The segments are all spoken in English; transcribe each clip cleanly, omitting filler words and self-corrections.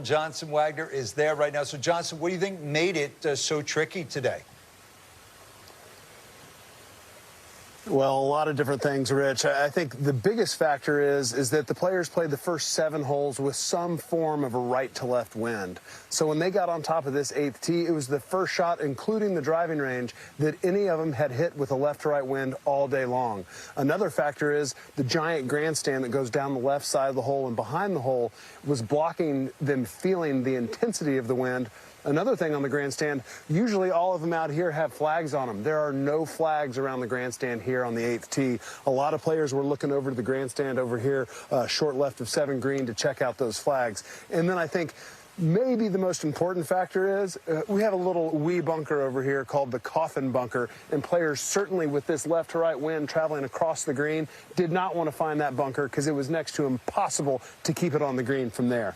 Johnson Wagner is there right now. So, Johnson, what do you think made it so tricky today? Well, a lot of different things, Rich. I think the biggest factor is that the players played the first 7 holes with some form of a right-to-left wind. So when they got on top of this 8th tee, it was the first shot, including the driving range, that any of them had hit with a left-to-right wind all day long. Another factor is the giant grandstand that goes down the left side of the hole and behind the hole was blocking them feeling the intensity of the wind. Another thing on the grandstand, usually all of them out here have flags on them. There are no flags around the grandstand here on the 8th tee. A lot of players were looking over to the grandstand over here, short left of 7 green, to check out those flags. And then I think maybe the most important factor is we have a little wee bunker over here called the coffin bunker, and players certainly with this left to right wind traveling across the green did not want to find that bunker because it was next to impossible to keep it on the green from there.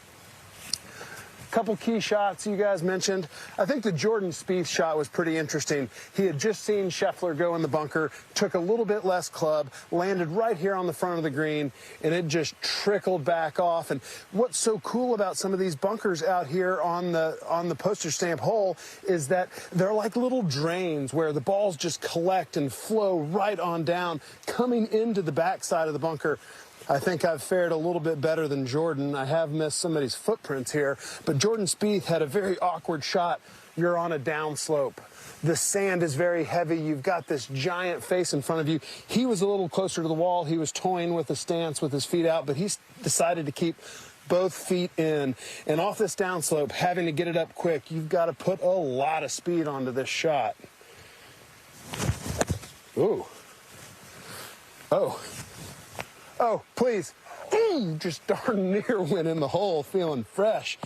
Couple key shots you guys mentioned. I think the Jordan Spieth shot was pretty interesting. He had just seen Scheffler go in the bunker, took a little bit less club, landed right here on the front of the green, and it just trickled back off. And what's so cool about some of these bunkers out here on the Postage Stamp hole is that they're like little drains where the balls just collect and flow right on down, coming into the backside of the bunker. I think I've fared a little bit better than Jordan. I have missed somebody's footprints here, but Jordan Spieth had a very awkward shot. You're on a downslope. The sand is very heavy. You've got this giant face in front of you. He was a little closer to the wall. He was toying with the stance with his feet out, but he's decided to keep both feet in. And off this downslope, having to get it up quick, you've got to put a lot of speed onto this shot. Ooh. Oh. Oh, please. Ooh, just darn near went in the hole, feeling fresh.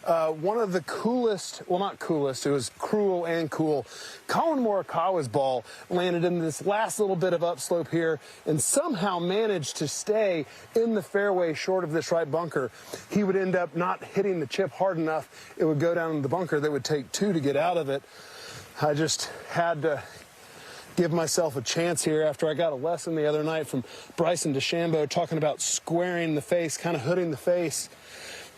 One of the coolest, well, not coolest, it was cruel and cool. Collin Morikawa's ball landed in this last little bit of upslope here and somehow managed to stay in the fairway short of this right bunker. He would end up not hitting the chip hard enough. It would go down in the bunker that would take 2 to get out of it. I just had to give myself a chance here after I got a lesson the other night from Bryson DeChambeau talking about squaring the face, kind of hooding the face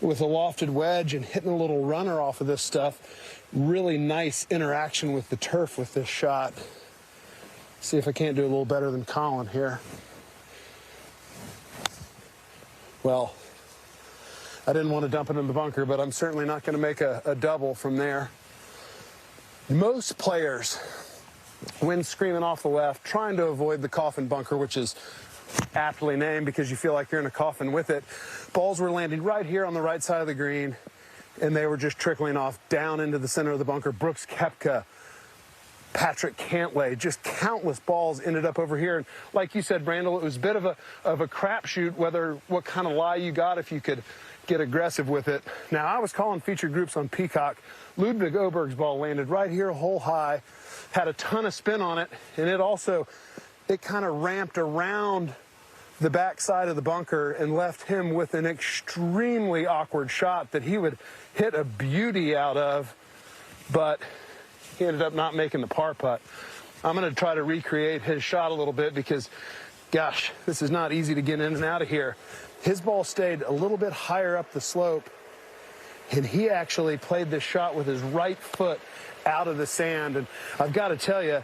with a lofted wedge and hitting a little runner off of this stuff. Really nice interaction with the turf with this shot. See if I can't do a little better than Collin here. Well, I didn't want to dump it in the bunker, but I'm certainly not going to make a double from there. Most players, when screaming off the left, trying to avoid the coffin bunker, which is aptly named because you feel like you're in a coffin with it. Balls were landing right here on the right side of the green, and they were just trickling off down into the center of the bunker. Brooks Koepka, Patrick Cantlay, just countless balls ended up over here. And like you said, Brandel, it was a bit of a crapshoot what kind of lie you got if you could get aggressive with it. Now, I was calling featured groups on Peacock. Ludwig Oberg's ball landed right here, hole high, had a ton of spin on it, and it kind of ramped around the backside of the bunker and left him with an extremely awkward shot that he would hit a beauty out of, but he ended up not making the par putt. I'm going to try to recreate his shot a little bit because, gosh, this is not easy to get in and out of here. His ball stayed a little bit higher up the slope, and he actually played this shot with his right foot out of the sand. And I've got to tell you,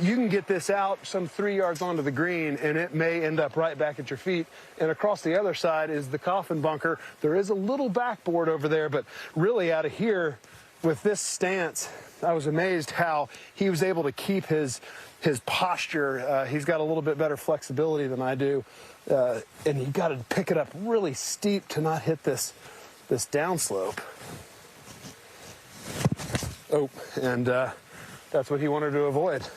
you can get this out some 3 yards onto the green, and it may end up right back at your feet. And across the other side is the coffin bunker. There is a little backboard over there, but really out of here with this stance, I was amazed how he was able to keep his posture. He's got a little bit better flexibility than I do. And you got to pick it up really steep to not hit this downslope. Oh, and that's what he wanted to avoid.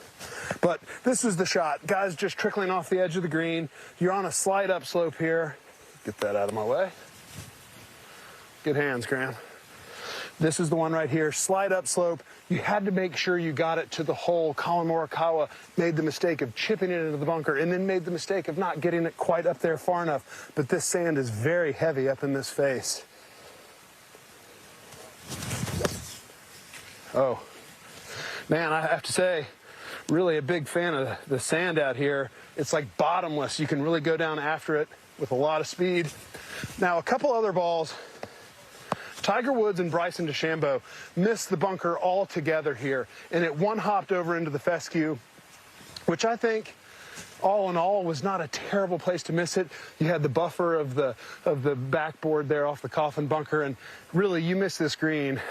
But this is the shot. Guys just trickling off the edge of the green. You're on a slight upslope here. Get that out of my way. Good hands, Graham. This is the one right here, slight upslope. You had to make sure you got it to the hole. Collin Morikawa made the mistake of chipping it into the bunker and then made the mistake of not getting it quite up there far enough. But this sand is very heavy up in this face. Oh, man, I have to say, really a big fan of the sand out here. It's like bottomless. You can really go down after it with a lot of speed. Now, a couple other balls Tiger Woods and Bryson DeChambeau missed the bunker altogether here, and it one-hopped over into the fescue, which I think, all in all, was not a terrible place to miss it. You had the buffer of the backboard there off the coffin bunker, and really, you miss this green.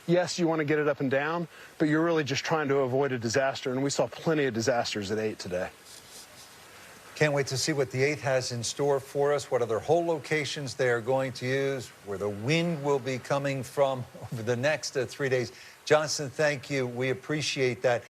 Yes, you want to get it up and down, but you're really just trying to avoid a disaster, and we saw plenty of disasters at 8 today. Can't wait to see what the 8th has in store for us, what other hole locations they are going to use, where the wind will be coming from over the next 3 days. Johnson, thank you. We appreciate that.